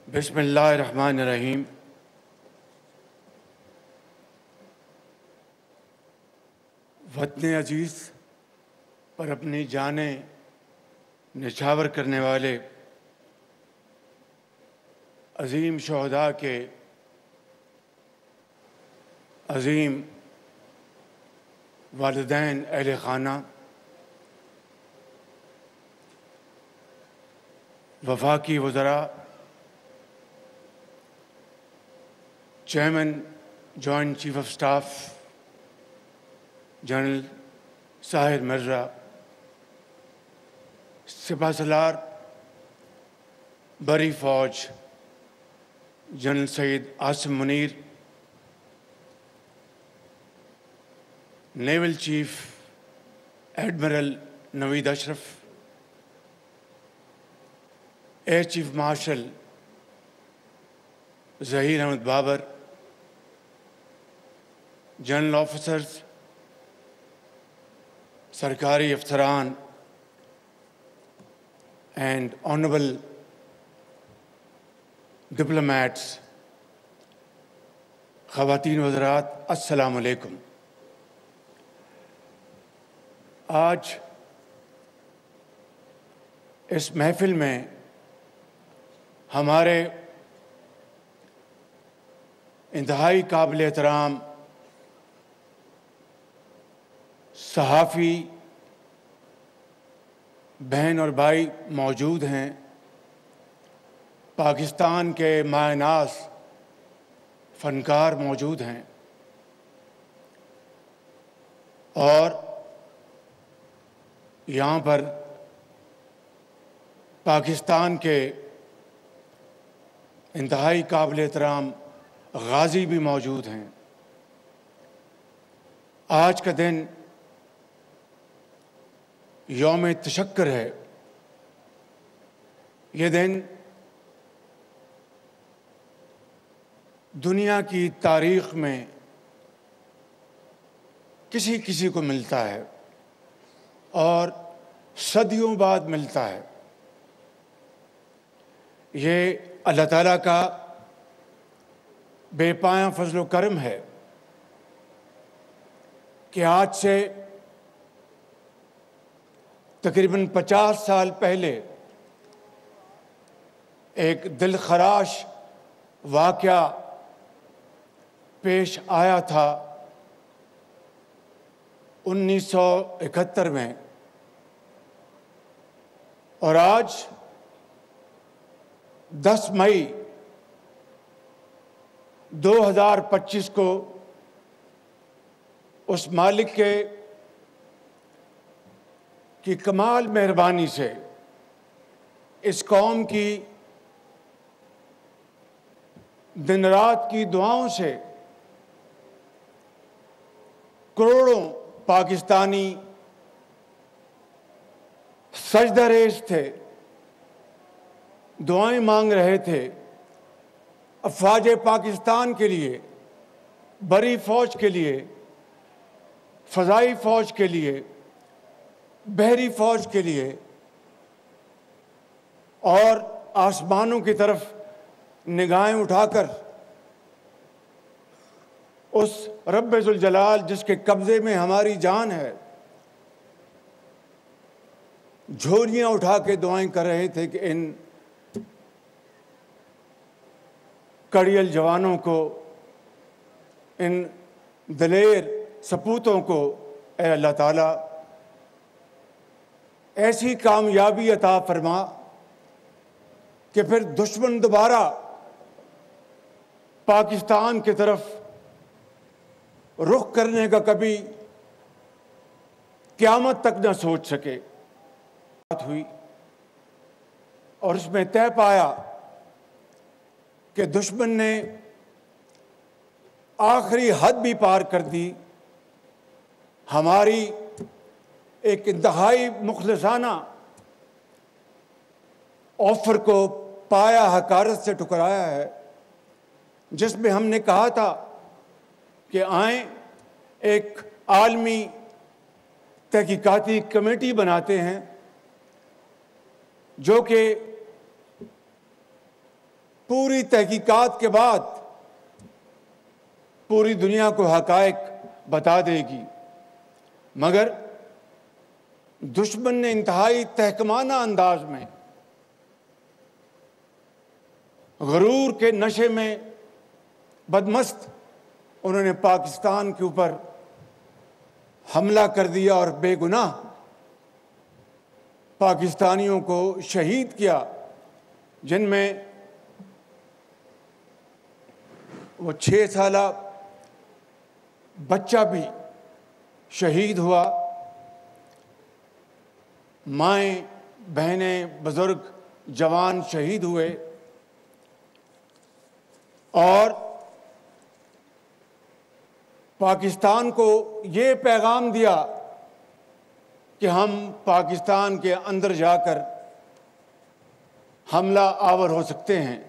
بسم اللہ الرحمن الرحیم۔ وطن عزیز پر اپنی جانیں نچھاور کرنے والے عظیم شہداء کے عظیم والدین، اہل خانہ، وفاقی وزراء، chairman joint chief of staff general Sahir Mirza, سپہ سالار بری فوج general Syed Asim Munir, naval chief admiral Naveed Ashraf, air chief marshal Zaheer Ahmed Babar, general officers, سرکاری افسران اینڈ آنریبل ڈپلومیٹس، خواتین وزرات، السلام علیکم۔ آج اس محفل میں ہمارے انتہائی قابل احترام صحافی بہن اور بھائی موجود ہیں، پاکستان کے مایہ ناز فنکار موجود ہیں، اور یہاں پر پاکستان کے انتہائی قابل احترام غازی بھی موجود ہیں۔ آج کا دن یوم تشکر ہے۔ یہ دن دنیا کی تاریخ میں کسی کسی کو ملتا ہے اور صدیوں بعد ملتا ہے۔ یہ اللہ تعالیٰ کا بے پایاں فضل و کرم ہے کہ آج سے تقریباً 50 سال پہلے ایک دلخراش واقعہ پیش آیا تھا 1971 میں، اور آج 10 مئی 2025 کو اس مالک کی کمال مہربانی سے، اس قوم کی دن رات کی دعاؤں سے کروڑوں پاکستانی سجدہ ریز تھے، دعائیں مانگ رہے تھے افواج پاکستان کے لیے، بری فوج کے لیے، فضائی فوج کے لیے، بحری فوج کے لیے، اور آسمانوں کی طرف نگاہیں اٹھا کر اس رب ذوالجلال جس کے قبضے میں ہماری جان ہے، جھولیاں اٹھا کے دعائیں کر رہے تھے کہ ان کڑیل جوانوں کو، ان دلیر سپوتوں کو اے اللہ تعالیٰ ایسی کامیابی عطا فرما کہ پھر دشمن دوبارہ پاکستان کی طرف رخ کرنے کا کبھی قیامت تک نہ سوچ سکے۔ بات ہوئی اور اس میں طے پایا کہ دشمن نے آخری حد بھی پار کر دی، ہماری ایک انتہائی مخلصانہ آفر کو پایا حقارت سے ٹکرایا ہے، جس میں ہم نے کہا تھا کہ آئیں ایک عالمی تحقیقاتی کمیٹی بناتے ہیں جو کہ पूरी तहकीकात के बाद पूरी दुनिया को हकायक बता देगी, मगर दुश्मन ने इंतहाई तहकमाना अंदाज में गरूर के नशे में बदमस्त उन्होंने पाकिस्तान के ऊपर हमला कर दिया और बेगुनाह पाकिस्तानियों को शहीद किया, जिनमें वो 6 साला बच्चा भी शहीद हुआ। माएँ, बहनें, बुजुर्ग, जवान शहीद हुए और पाकिस्तान को ये पैगाम दिया कि हम पाकिस्तान के अंदर जाकर हमला आवर हो सकते हैं।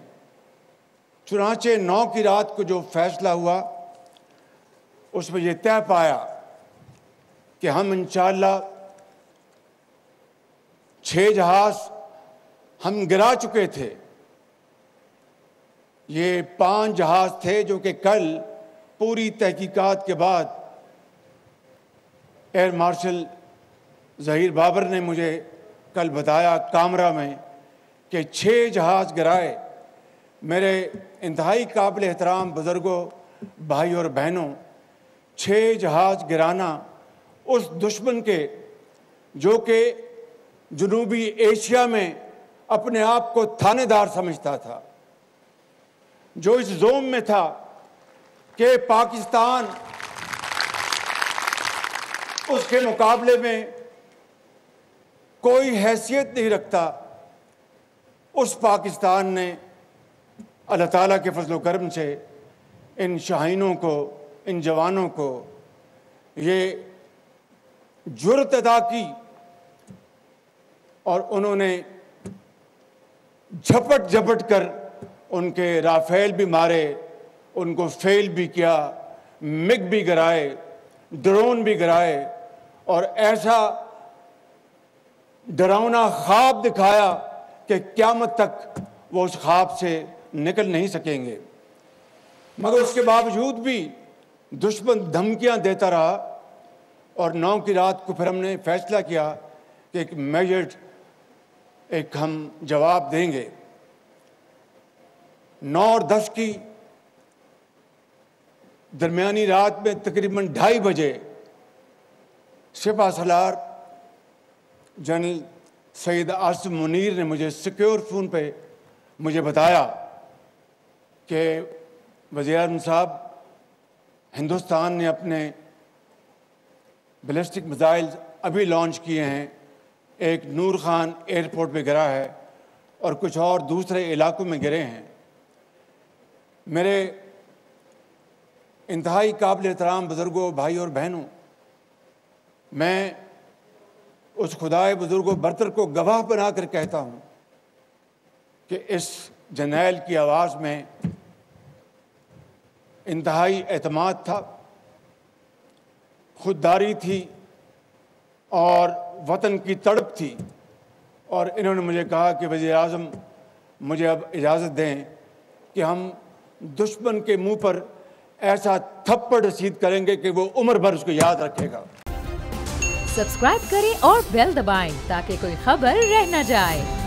चुनांचे 9 की रात को जो फैसला हुआ उसमें ये तय पाया कि हम इंशाअल्लाह 6 जहाज़ हम गिरा चुके थे। ये 5 जहाज़ थे जो कि कल पूरी तहकीकात के बाद एयर मार्शल ज़हीर बाबर ने मुझे कल बताया कामरा में कि 6 जहाज़ गिराए। मेरे इंतहाई काबिल एहतराम बुज़ुर्गों, भाई और बहनों, 6 जहाज़ गिराना उस दुश्मन के जो कि जनूबी एशिया में अपने आप को थानेदार समझता था, जो इस जोम में था कि पाकिस्तान उसके मुकाबले में कोई हैसियत नहीं रखता, उस पाकिस्तान ने अल्लाह ताला के फजल व करम से इन शाहीनों को, इन जवानों को ये जुर्रत अता की और उन्होंने झपट झपट कर उनके राफेल भी मारे, उनको फेल भी किया, मिग भी गिराए, ड्रोन भी गिराए और ऐसा डरावना ख्वाब दिखाया कि क़यामत तक वो उस ख्वाब से निकल नहीं सकेंगे। मगर उसके बावजूद भी दुश्मन धमकियां देता रहा और 9 की रात को फिर हमने फैसला किया कि एक मेजर्ड एक हम जवाब देंगे। 9 और 10 की दरमियानी रात में तकरीबन 2:30 बजे सिपह सलार जनरल सैयद आसिम मुनीर ने मुझे सिक्योर फ़ोन पे मुझे बताया कि वज़ीर-ए-आज़म साहब, हिंदुस्तान ने अपने बैलिस्टिक मिसाइल अभी लॉन्च किए हैं, एक नूर खान एयरपोर्ट पे गिरा है और कुछ और दूसरे इलाकों में गिरे हैं। मेरे इंतहाई काबिल एहतराम बुज़ुर्गों, भाई और बहनों, मैं उस खुदाए बुज़ुर्गों बरतर को गवाह बनाकर कहता हूँ कि इस जर्नैल की आवाज़ में इंतहाई एतमाद था, खुददारी थी और वतन की तड़प थी। और इन्होंने मुझे कहा कि वज़ीर-ए-आज़म मुझे अब इजाज़त दें कि हम दुश्मन के मुंह पर ऐसा थप्पड़ रसीद करेंगे कि वो उम्र भर उसको याद रखेगा। सब्सक्राइब करें और बेल दबाएं ताकि कोई खबर रह न जाए।